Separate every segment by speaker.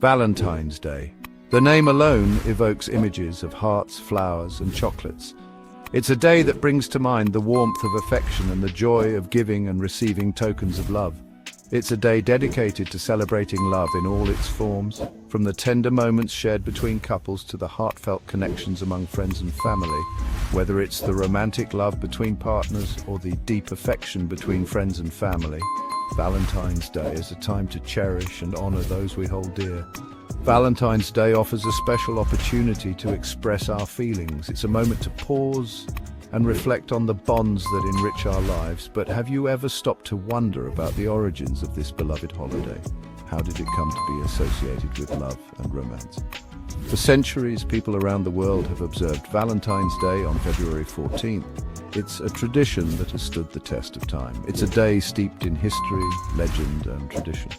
Speaker 1: Valentine's Day. The name alone evokes images of hearts, flowers, and chocolates. It's a day that brings to mind the warmth of affection and the joy of giving and receiving tokens of love. It's a day dedicated to celebrating love in all its forms, from the tender moments shared between couples to the heartfelt connections among friends and family. Whether it's the romantic love between partners or the deep affection between friends and family, Valentine's Day is a time to cherish and honor those we hold dear. Valentine's Day offers a special opportunity to express our feelings. It's a moment to pause and reflect on the bonds that enrich our lives. But have you ever stopped to wonder about the origins of this beloved holiday? How did it come to be associated with love and romance? For centuries, people around the world have observed Valentine's Day on February 14th. It's a tradition that has stood the test of time. It's a day steeped in history, legend, and tradition.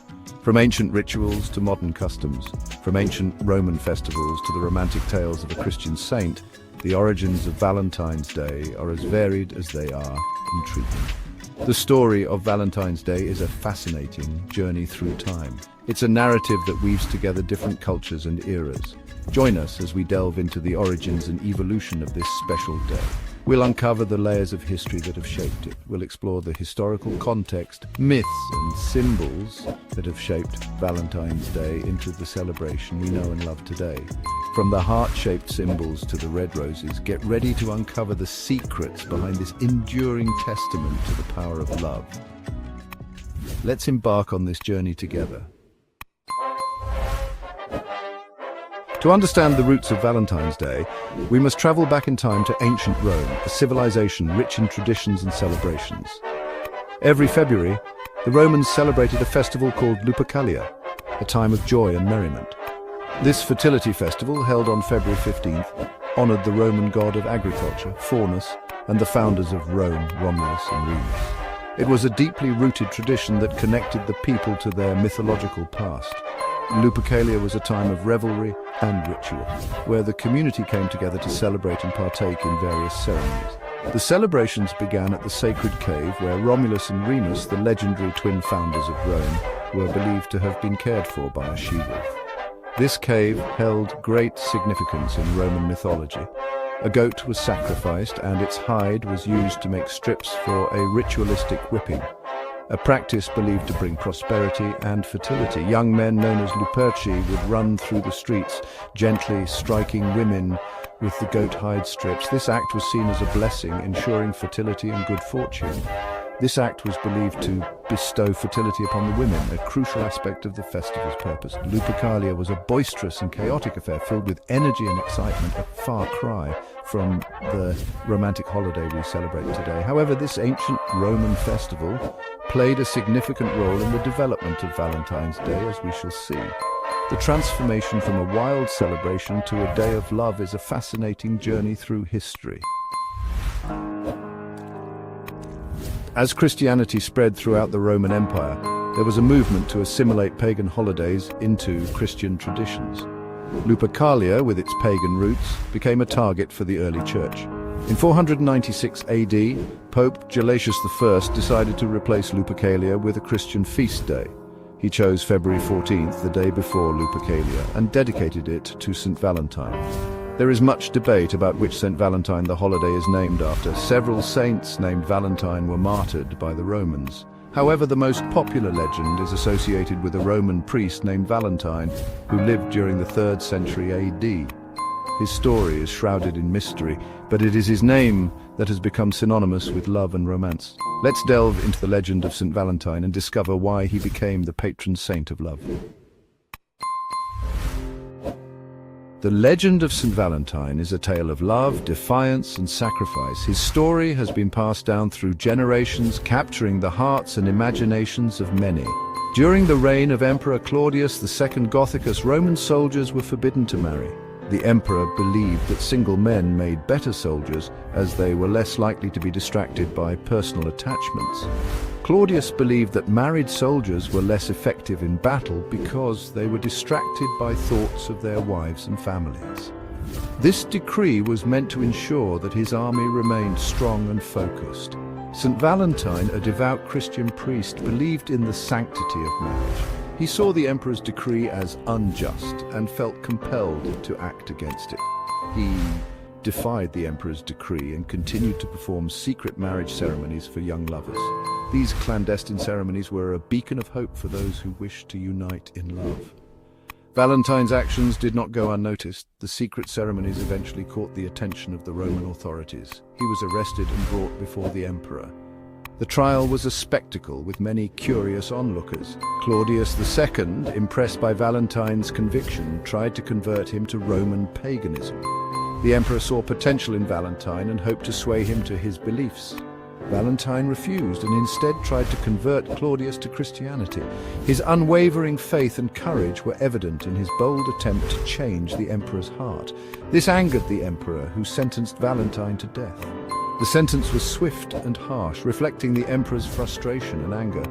Speaker 1: From ancient rituals to modern customs, from ancient Roman festivals to the romantic tales of a Christian saint, the origins of Valentine's Day are as varied as they are intriguing. The story of Valentine's Day is a fascinating journey through time. It's a narrative that weaves together different cultures and eras. Join us as we delve into the origins and evolution of this special day. We'll uncover the layers of history that have shaped it. We'll explore the historical context, myths and symbols that have shaped Valentine's Day into the celebration we know and love today. From the heart-shaped symbols to the red roses, get ready to uncover the secrets behind this enduring testament to the power of love. Let's embark on this journey together. To understand the roots of Valentine's Day, we must travel back in time to ancient Rome, a civilization rich in traditions and celebrations. Every February, the Romans celebrated a festival called Lupercalia, a time of joy and merriment. This fertility festival, held on February 15th, honored the Roman god of agriculture, Faunus, and the founders of Rome, Romulus and Remus. It was a deeply rooted tradition that connected the people to their mythological past. Lupercalia was a time of revelry and ritual, where the community came together to celebrate and partake in various ceremonies. The celebrations began at the sacred cave where Romulus and Remus, the legendary twin founders of Rome, were believed to have been cared for by a she-wolf. This cave held great significance in Roman mythology. A goat was sacrificed and its hide was used to make strips for a ritualistic whipping, a practice believed to bring prosperity and fertility. Young men known as luperci would run through the streets, gently striking women with the goat hide strips. This act was seen as a blessing, ensuring fertility and good fortune. This act was believed to bestow fertility upon the women, a crucial aspect of the festival's purpose. Lupercalia was a boisterous and chaotic affair filled with energy and excitement, a far cry from the romantic holiday we celebrate today. However, this ancient Roman festival played a significant role in the development of Valentine's Day, as we shall see. The transformation from a wild celebration to a day of love is a fascinating journey through history. As Christianity spread throughout the Roman Empire, there was a movement to assimilate pagan holidays into Christian traditions. Lupercalia, with its pagan roots, became a target for the early church. In 496 AD, Pope Gelasius I decided to replace Lupercalia with a Christian feast day. He chose February 14th, the day before Lupercalia, and dedicated it to St. Valentine. There is much debate about which St. Valentine the holiday is named after. Several saints named Valentine were martyred by the Romans. However, the most popular legend is associated with a Roman priest named Valentine, who lived during the 3rd century AD. His story is shrouded in mystery, but it is his name that has become synonymous with love and romance. Let's delve into the legend of St. Valentine and discover why he became the patron saint of love. The legend of St. Valentine is a tale of love, defiance, and sacrifice. His story has been passed down through generations, capturing the hearts and imaginations of many. During the reign of Emperor Claudius II Gothicus, Roman soldiers were forbidden to marry. The emperor believed that single men made better soldiers, as they were less likely to be distracted by personal attachments. Claudius believed that married soldiers were less effective in battle because they were distracted by thoughts of their wives and families. This decree was meant to ensure that his army remained strong and focused. St. Valentine, a devout Christian priest, believed in the sanctity of marriage. He saw the emperor's decree as unjust and felt compelled to act against it. He defied the emperor's decree and continued to perform secret marriage ceremonies for young lovers. These clandestine ceremonies were a beacon of hope for those who wished to unite in love. Valentine's actions did not go unnoticed. The secret ceremonies eventually caught the attention of the Roman authorities. He was arrested and brought before the emperor. The trial was a spectacle with many curious onlookers. Claudius II, impressed by Valentine's conviction, tried to convert him to Roman paganism. The emperor saw potential in Valentine and hoped to sway him to his beliefs. Valentine refused and instead tried to convert Claudius to Christianity. His unwavering faith and courage were evident in his bold attempt to change the emperor's heart. This angered the emperor, who sentenced Valentine to death. The sentence was swift and harsh, reflecting the emperor's frustration and anger.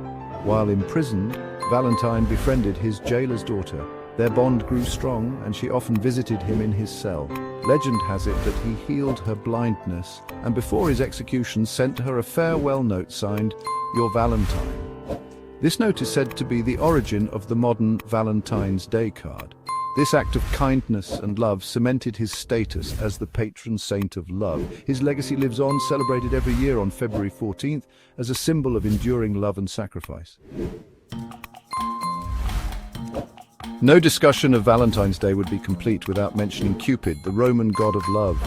Speaker 1: While imprisoned, Valentine befriended his jailer's daughter. Their bond grew strong, and she often visited him in his cell. Legend has it that he healed her blindness, and before his execution sent her a farewell note signed, "Your Valentine." This note is said to be the origin of the modern Valentine's Day card. This act of kindness and love cemented his status as the patron saint of love. His legacy lives on, celebrated every year on February 14th, as a symbol of enduring love and sacrifice. No discussion of Valentine's Day would be complete without mentioning Cupid, the Roman god of love.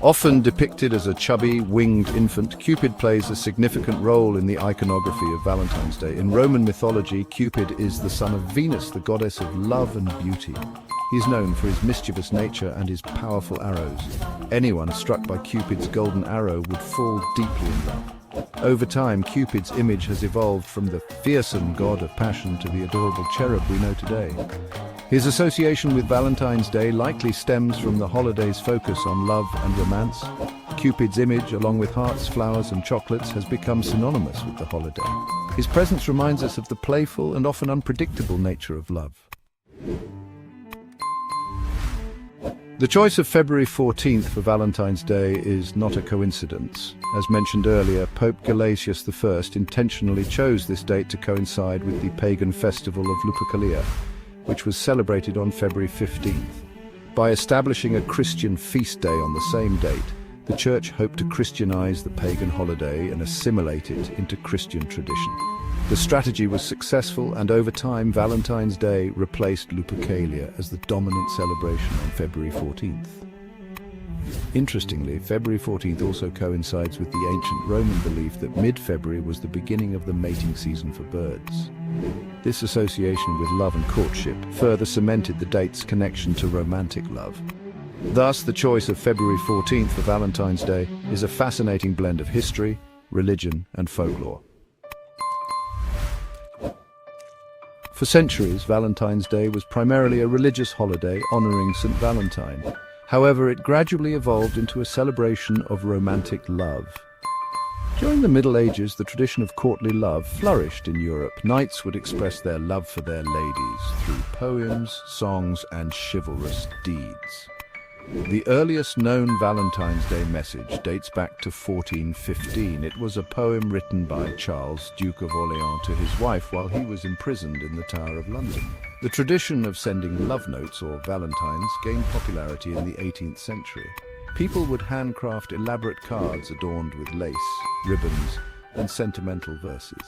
Speaker 1: Often depicted as a chubby, winged infant, Cupid plays a significant role in the iconography of Valentine's Day. In Roman mythology, Cupid is the son of Venus, the goddess of love and beauty. He is known for his mischievous nature and his powerful arrows. Anyone struck by Cupid's golden arrow would fall deeply in love. Over time, Cupid's image has evolved from the fearsome god of passion to the adorable cherub we know today. His association with Valentine's Day likely stems from the holiday's focus on love and romance. Cupid's image, along with hearts, flowers, and chocolates, has become synonymous with the holiday. His presence reminds us of the playful and often unpredictable nature of love. The choice of February 14th for Valentine's Day is not a coincidence. As mentioned earlier, Pope Gelasius I intentionally chose this date to coincide with the pagan festival of Lupercalia, which was celebrated on February 15th. By establishing a Christian feast day on the same date, the Church hoped to Christianize the pagan holiday and assimilate it into Christian tradition. The strategy was successful, and over time, Valentine's Day replaced Lupercalia as the dominant celebration on February 14th. Interestingly, February 14th also coincides with the ancient Roman belief that mid-February was the beginning of the mating season for birds. This association with love and courtship further cemented the date's connection to romantic love. Thus, the choice of February 14th for Valentine's Day is a fascinating blend of history, religion, and folklore. For centuries, Valentine's Day was primarily a religious holiday honoring St. Valentine. However, it gradually evolved into a celebration of romantic love. During the Middle Ages, the tradition of courtly love flourished in Europe. Knights would express their love for their ladies through poems, songs, and chivalrous deeds. The earliest known Valentine's Day message dates back to 1415. It was a poem written by Charles, Duke of Orléans, to his wife while he was imprisoned in the Tower of London. The tradition of sending love notes, or valentines, gained popularity in the 18th century. People would handcraft elaborate cards adorned with lace, ribbons, and sentimental verses.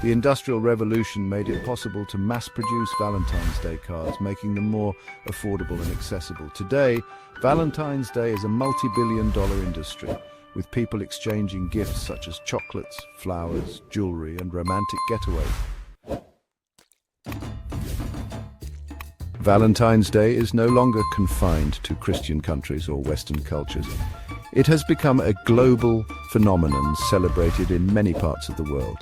Speaker 1: The Industrial Revolution made it possible to mass-produce Valentine's Day cards, making them more affordable and accessible. Today, Valentine's Day is a multi-billion-dollar industry, with people exchanging gifts such as chocolates, flowers, jewelry, and romantic getaways. Valentine's Day is no longer confined to Christian countries or Western cultures. It has become a global phenomenon celebrated in many parts of the world.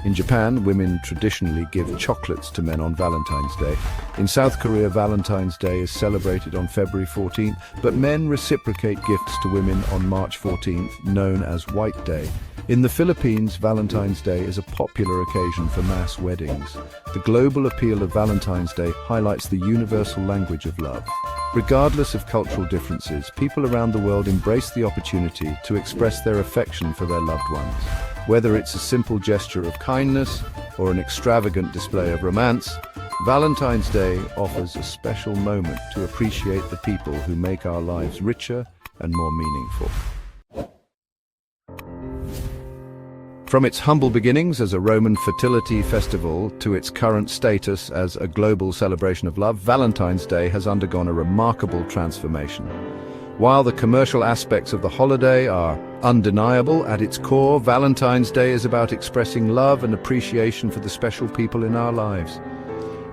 Speaker 1: In Japan, women traditionally give chocolates to men on Valentine's Day. In South Korea, Valentine's Day is celebrated on February 14th, but men reciprocate gifts to women on March 14th, known as White Day. In the Philippines, Valentine's Day is a popular occasion for mass weddings. The global appeal of Valentine's Day highlights the universal language of love. Regardless of cultural differences, people around the world embrace the opportunity to express their affection for their loved ones. Whether it's a simple gesture of kindness or an extravagant display of romance, Valentine's Day offers a special moment to appreciate the people who make our lives richer and more meaningful. From its humble beginnings as a Roman fertility festival to its current status as a global celebration of love, Valentine's Day has undergone a remarkable transformation. While the commercial aspects of the holiday are undeniable, at its core, Valentine's Day is about expressing love and appreciation for the special people in our lives.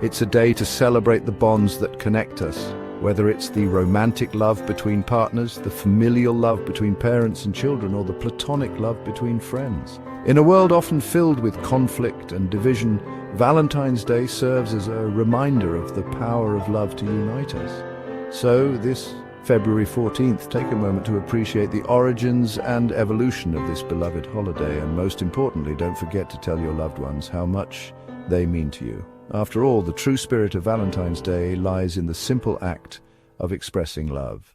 Speaker 1: It's a day to celebrate the bonds that connect us, whether it's the romantic love between partners, the familial love between parents and children, or the platonic love between friends. In a world often filled with conflict and division, Valentine's Day serves as a reminder of the power of love to unite us. So, this February 14th, take a moment to appreciate the origins and evolution of this beloved holiday, and most importantly, don't forget to tell your loved ones how much they mean to you. After all, the true spirit of Valentine's Day lies in the simple act of expressing love.